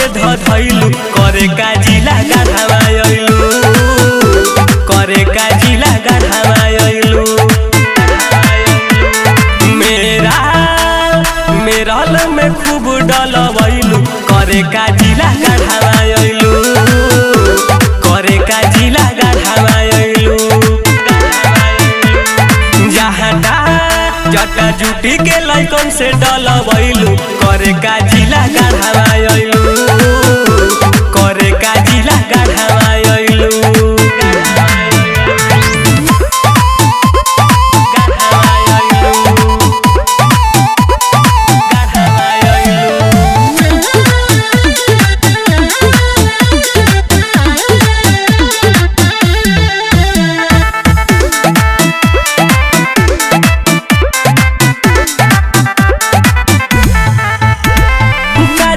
धधैलू करे का जिला गढ़वायलू करे का जिला गढ़वायलू मेरल में खूब डलवैलू करे का जिला गढ़वायलू करे का जिला गढ़वायलू जहाटा जटा जुटी के लइकन से डलवैलू करे का जिला गढ़वायलू करे का जिला गढ़वायलू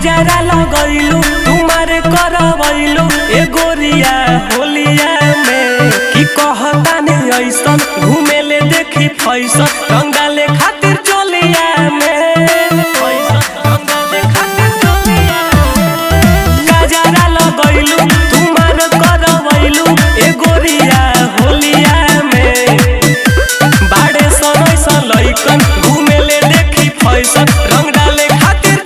जरा लगैलू तुम्हारे करवैलू ए गोरिया होलिया में कि कहता नहीं ऐसा घूमे ले देखी फैसा रंगा ले खातिर चलिया में जरा लगैलू तुम्हारे करवैलू ए गोरिया होलिया में बाड़े समय सा लइकन घूमे ले देखी फैसा रंग डाले खातिर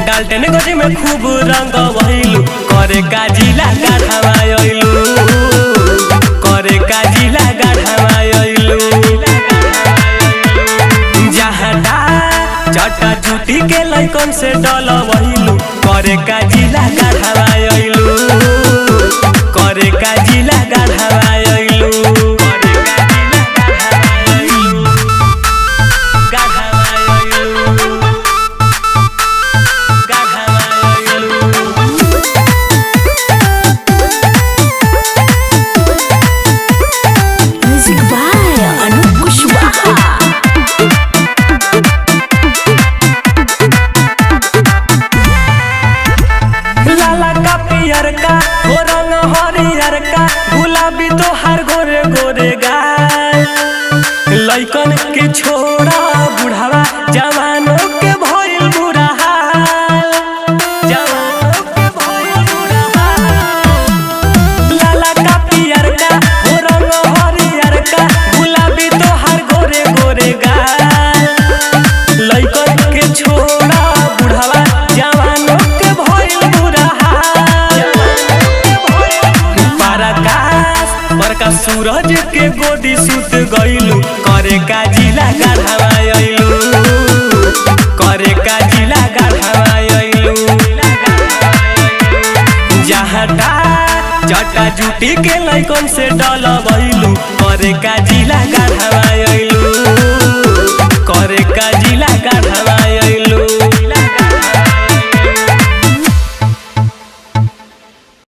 डालटेन गजी में खूब रंग वहिलू करे का जिला गढ़वायलू करे का जिला गढ़वायलू जहाटा चटा जुटी के लइकन से डलवैलू करे का जिला गढ़वायलू करे का जिला गढ़वायलू गुलाबी तो हर गोरे गोरे गाल लइकन के छोड़ा बुढ़ावा जवानों के भइल बुरा हाल जवानों के भइल बुरा हाल लाला का पियर का हो रंग हरियर का गुलाबी तो हर गोरे गोरे गाल लइकन के छोड़ा बुढ़ावा जवानों के भइल बुरा हाल बड़का सूरज के गोदी सुत गइलू करे का जिला गढ़वायलू करे का जिला गढ़वायलू जहाटा जटा जुटी के लइकन से डलवैलू करे का जिला गढ़वायलू।